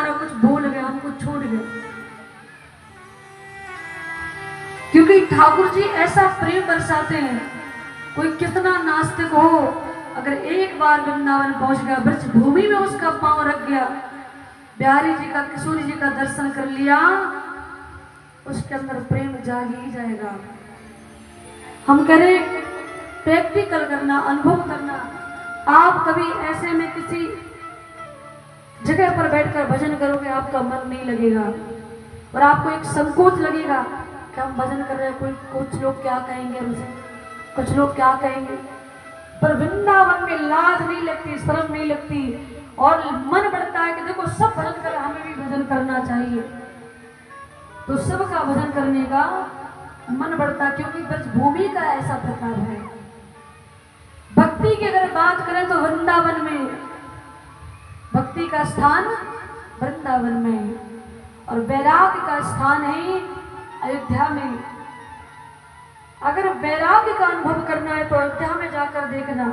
हमारा कुछ भूल गए, हम कुछ छूट गए। क्योंकि ठाकुर जी ऐसा प्रेम बरसाते हैं, कोई कितना नास्तिक हो, अगर एक बार वृंदावन पहुंच गया, ब्रज भूमि में उसका पांव रख गया, बिहारी जी का, किशोरी जी का दर्शन कर लिया, उसके अंदर प्रेम जाग ही जाएगा। हम कह रहे प्रैक्टिकल करना, अनुभव करना। आप कभी ऐसे में किसी जगह पर बैठकर भजन करोगे, आपका मन नहीं लगेगा और आपको एक संकोच लगेगा कि हम भजन कर रहे हैं, कोई कुछ लोग क्या कहेंगे मुझे, कुछ लोग क्या कहेंगे। पर वृंदावन में लाज नहीं लगती, शर्म नहीं लगती और मन बढ़ता है कि देखो सब भजन कर, हमें भी भजन करना चाहिए। तो सबका भजन करने का मन बढ़ता, क्योंकि ब्रज भूमि का ऐसा प्रकार है। भक्ति की अगर बात करें तो वृंदावन में भक्ति का स्थान वृंदावन में, और वैराग्य का स्थान है अयोध्या में। अगर वैराग्य का अनुभव करना है तो अयोध्या में जाकर देखना।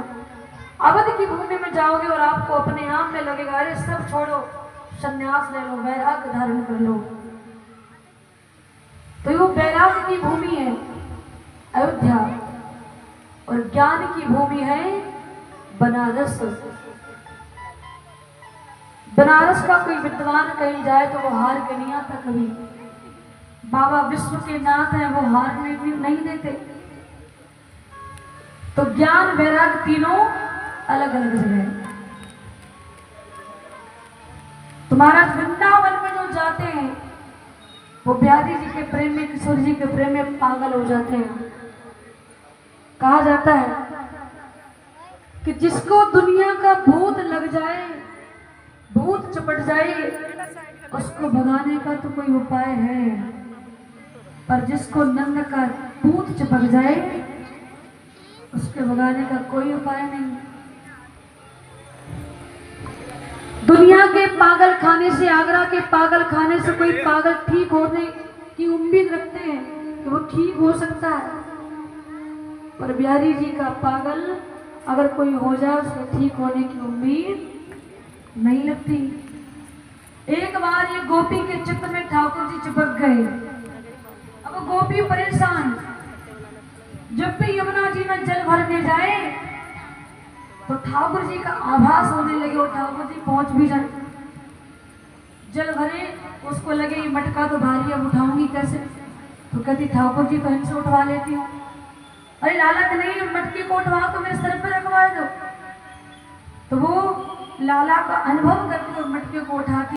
अवध की भूमि में जाओगे और आपको अपने आप में लगेगा अरे सब छोड़ो, संन्यास ले लो, वैराग्य धारण कर लो। तो वो वैराग्य की भूमि है अयोध्या, और ज्ञान की भूमि है बनारस। बनारस का कोई विद्वान कहीं जाए तो वो हार के नहीं आता कभी। बाबा विश्व के नाथ हैं, वो हारने भी नहीं देते। तो ज्ञान वैराग्य तीनों अलग अलग जगह। तुम्हारा वृंदावन में जो जाते हैं वो बिहारी जी के प्रेम में, किशोर जी के प्रेम में पागल हो जाते हैं। कहा जाता है कि जिसको दुनिया का भूत लग जाए, भूत चपट जाए, उसको भगाने का तो कोई उपाय है, पर जिसको नंद का भूत चिपक जाए उसके भगाने का कोई उपाय नहीं। दुनिया के पागल खाने से, आगरा के पागल खाने से कोई पागल ठीक होने की उम्मीद रखते हैं कि वो ठीक हो सकता है, पर बिहारी जी का पागल अगर कोई हो जाए उसके ठीक होने की उम्मीद नहीं लगती। एक बार ये गोपी के चित्त में ठाकुर जी चिपक गए। अब गोपी परेशान, जब भी यमुना जी में जल भरने जाए तो ठाकुर जी का आभास होने लगे और ठाकुर जी पहुंच भी जाए। जल भरे, उसको लगे ये मटका तो भारी, अब उठाऊंगी कैसे, तो कहती ठाकुर जी तो इनसे उठवा लेती हूँ। अरे लालच नहीं, मटके को उठवा तो मेरे सर पर रखवा दो। तो वो लाला का अनुभव करके मटके को उठाती